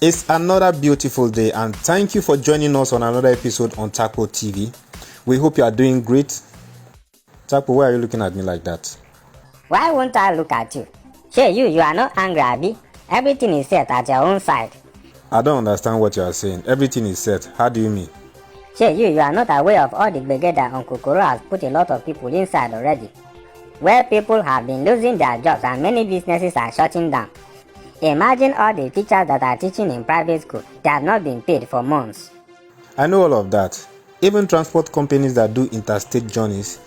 It's another beautiful day, and thank you for joining us on another episode on Taco TV. We hope you are doing great. Taco, why are you looking at me like that? Why won't I look at you? Hey, you are not angry, Abby. Everything is set at your own side. I don't understand what you are saying. Everything is set. How do you mean? Hey, you are not aware of all the brigade that Uncle Koro has put a lot of people inside already. Where people have been losing their jobs and many businesses are shutting down. Imagine all the teachers that are teaching in private school. They have not been paid for months. I know all of that. Even transport companies that do interstate journeys,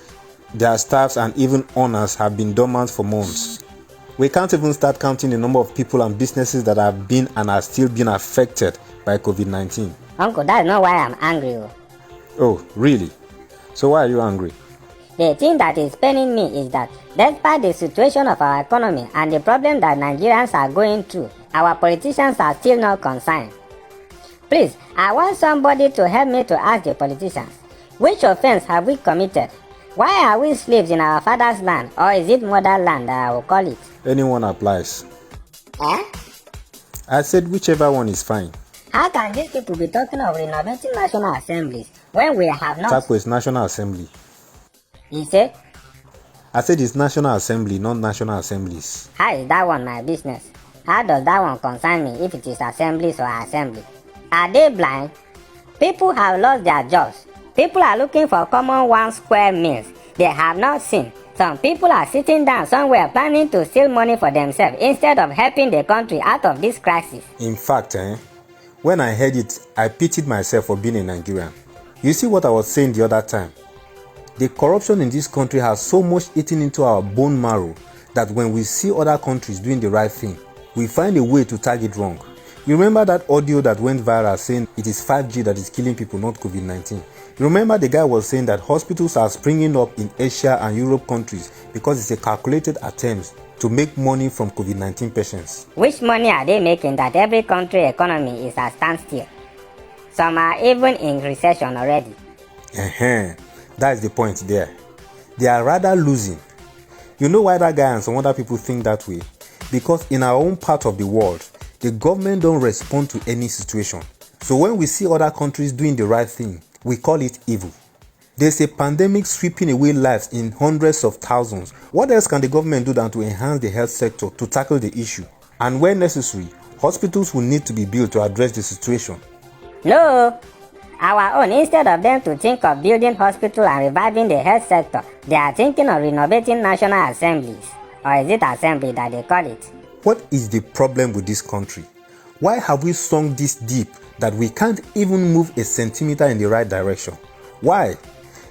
their staffs and even owners have been dormant for months. We can't even start counting the number of people and businesses that have been and are still being affected by COVID-19. Uncle, that's not why I'm angry. Oh, really? So why are you angry? The thing that is paining me is that despite the situation of our economy and the problem that Nigerians are going through, our politicians are still not concerned. Please, I want somebody to help me to ask the politicians, which offense have we committed? Why are we slaves in our father's land, or is it motherland that I will call it? Anyone applies. Eh? I said whichever one is fine. How can these people be talking of renovating national assemblies when we have not? Taco is National Assembly. You say? I said it's National Assembly, not National Assemblies. How is that one my business? How does that one concern me if it is assemblies or assembly? Are they blind? People have lost their jobs. People are looking for common 1 square meals they have not seen. Some people are sitting down somewhere planning to steal money for themselves instead of helping the country out of this crisis. In fact, when I heard it, I pitied myself for being a Nigerian. You see what I was saying the other time? The corruption in this country has so much eaten into our bone marrow that when we see other countries doing the right thing, we find a way to tag it wrong. You remember that audio that went viral saying it is 5G that is killing people, not COVID-19? You remember the guy was saying that hospitals are springing up in Asia and Europe countries because it's a calculated attempt to make money from COVID-19 patients. Which money are they making that every country economy is at standstill? Some are even in recession already. That is the point there. They are rather losing. You know why that guy and some other people think that way? Because in our own part of the world, the government don't respond to any situation. So when we see other countries doing the right thing, we call it evil. There's a pandemic sweeping away lives in hundreds of thousands. What else can the government do than to enhance the health sector to tackle the issue? And where necessary, hospitals will need to be built to address the situation. No! Our own, instead of them to think of building hospitals and reviving the health sector, they are thinking of renovating national assemblies. Or is it assembly that they call it? What is the problem with this country? Why have we sunk this deep that we can't even move a centimeter in the right direction? Why?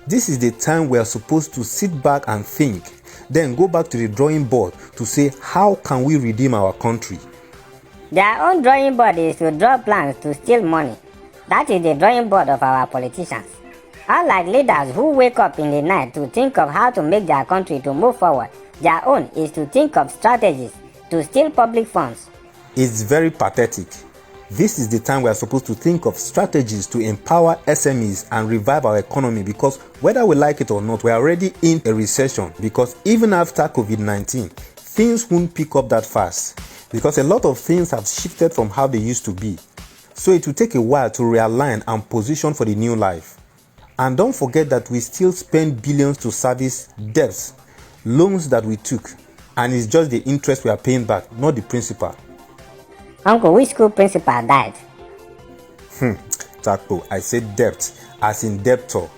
This is the time we are supposed to sit back and think, then go back to the drawing board to say how can we redeem our country? Their own drawing board is to draw plans to steal money. That is the drawing board of our politicians. Unlike leaders who wake up in the night to think of how to make their country to move forward, their own is to think of strategies to steal public funds. It's very pathetic. This is the time we are supposed to think of strategies to empower SMEs and revive our economy, because whether we like it or not, we are already in a recession, because even after COVID-19, things won't pick up that fast because a lot of things have shifted from how they used to be. So it will take a while to realign and position for the new life. And don't forget that we still spend billions to service debts, loans that we took, and it's just the interest we are paying back, not the principal. Uncle, which school principal died? Taco, I said debt, as in debtor.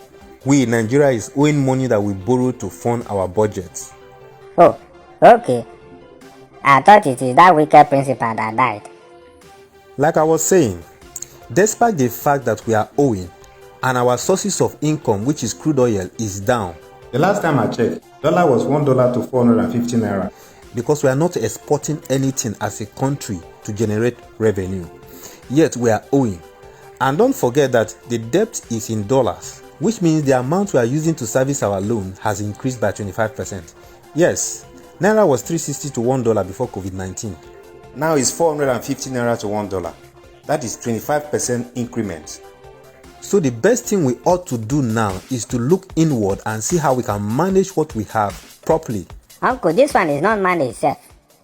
We in Nigeria is owing money that we borrowed to fund our budgets. Oh, okay. I thought it is that wicked principal that died. Like I was saying, despite the fact that we are owing and our sources of income, which is crude oil, is down. The last time I checked, dollar was $1 to 450 naira. Because we are not exporting anything as a country to generate revenue. Yet we are owing. And don't forget that the debt is in dollars, which means the amount we are using to service our loan has increased by 25%. Yes, naira was 360 to $1 before COVID-19. Now it's 450 naira to $1. That is 25% increment. So the best thing we ought to do now is to look inward and see how we can manage what we have properly. Uncle, this one is not managed, sir.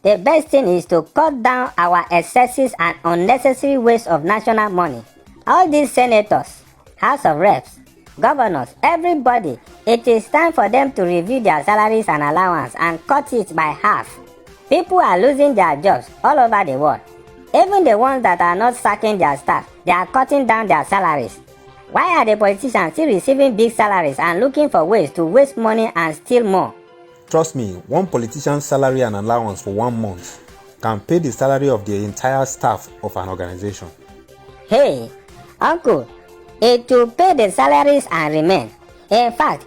The best thing is to cut down our excesses and unnecessary waste of national money. All these senators, House of Reps, governors, everybody, it is time for them to review their salaries and allowance and cut it by half. People are losing their jobs all over the world. Even the ones that are not sacking their staff, they are cutting down their salaries. Why are the politicians still receiving big salaries and looking for ways to waste money and steal more? Trust me, one politician's salary and allowance for 1 month can pay the salary of the entire staff of an organization. Hey, uncle, it will pay the salaries and remain. In fact,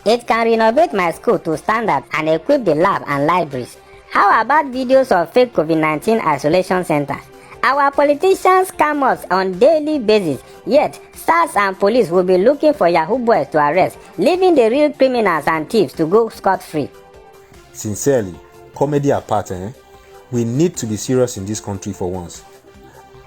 it can renovate my school to standard and equip the lab and libraries. How about videos of fake COVID-19 isolation centers? Our politicians scam us on daily basis, yet SARS and police will be looking for Yahoo boys to arrest, leaving the real criminals and thieves to go scot-free. Sincerely, comedy apart, we need to be serious in this country for once.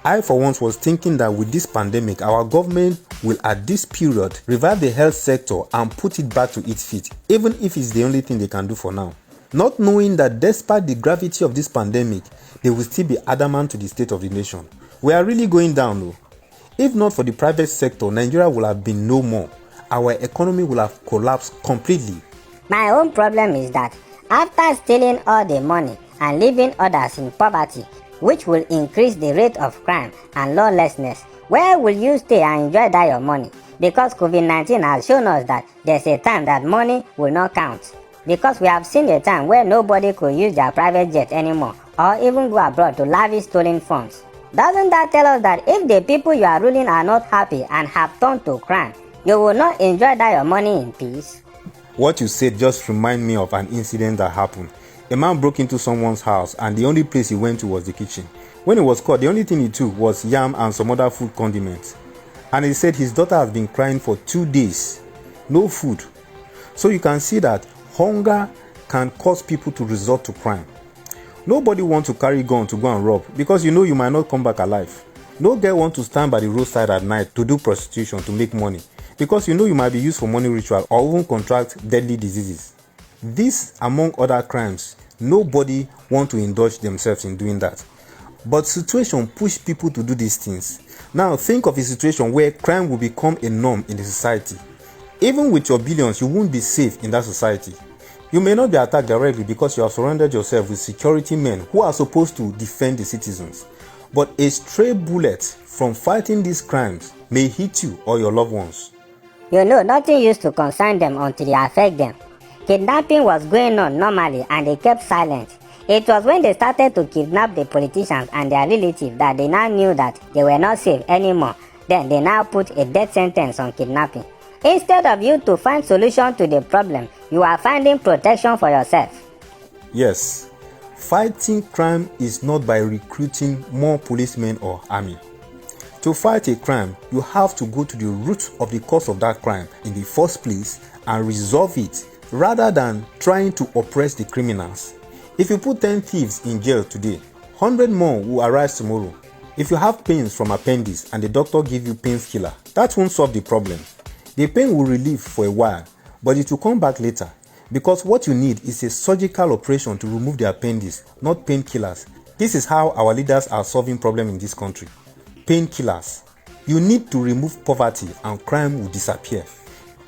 I for once was thinking that with this pandemic, our government will at this period revive the health sector and put it back to its feet, even if it's the only thing they can do for now. Not knowing that despite the gravity of this pandemic, they will still be adamant to the state of the nation. We are really going down though. If not for the private sector, Nigeria would have been no more. Our economy will have collapsed completely. My own problem is that after stealing all the money and leaving others in poverty, which will increase the rate of crime and lawlessness, where will you stay and enjoy that your money? Because COVID-19 has shown us that there's a time that money will not count. Because we have seen a time where nobody could use their private jet anymore or even go abroad to lavish stolen funds. Doesn't that tell us that if the people you are ruling are not happy and have turned to crime, you will not enjoy that your money in peace? What you said just reminded me of an incident that happened. A man broke into someone's house and the only place he went to was the kitchen. When he was caught, the only thing he took was yam and some other food condiments. And he said his daughter has been crying for 2 days. No food. So you can see that hunger can cause people to resort to crime. Nobody wants to carry gun to go and rob because you know you might not come back alive. No girl wants to stand by the roadside at night to do prostitution to make money because you know you might be used for money ritual or even contract deadly diseases. This, among other crimes, nobody wants to indulge themselves in doing that. But situation push people to do these things. Now think of a situation where crime will become a norm in the society. Even with your billions, you won't be safe in that society. You may not be attacked directly because you have surrounded yourself with security men who are supposed to defend the citizens. But a stray bullet from fighting these crimes may hit you or your loved ones. You know, nothing used to concern them until it affect them. Kidnapping was going on normally and they kept silent. It was when they started to kidnap the politicians and their relatives that they now knew that they were not safe anymore. Then they now put a death sentence on kidnapping. Instead of you to find solution to the problem, you are finding protection for yourself. Yes, fighting crime is not by recruiting more policemen or army. To fight a crime, you have to go to the root of the cause of that crime in the first place and resolve it rather than trying to oppress the criminals. If you put 10 thieves in jail today, 100 more will arise tomorrow. If you have pains from appendix and the doctor gives you painkiller, that won't solve the problem. The pain will relieve for a while, but it will come back later because what you need is a surgical operation to remove the appendix, not painkillers. This is how our leaders are solving problems in this country. Painkillers. You need to remove poverty and crime will disappear.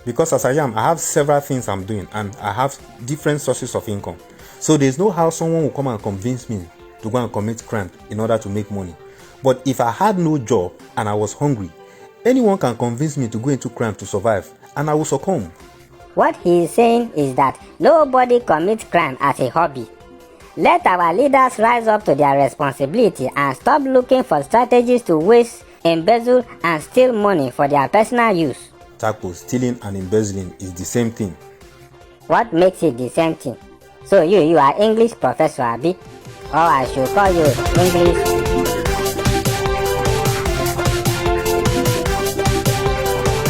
Because as I have several things I'm doing and I have different sources of income. So there's no how someone will come and convince me to go and commit crime in order to make money. But if I had no job and I was hungry, anyone can convince me to go into crime to survive and I will succumb. What he is saying is that nobody commits crime as a hobby. Let our leaders rise up to their responsibility and stop looking for strategies to waste, embezzle and steal money for their personal use. Taco, stealing and embezzling is the same thing. What makes it the same thing? So you are English professor, Abi? Or I should call you English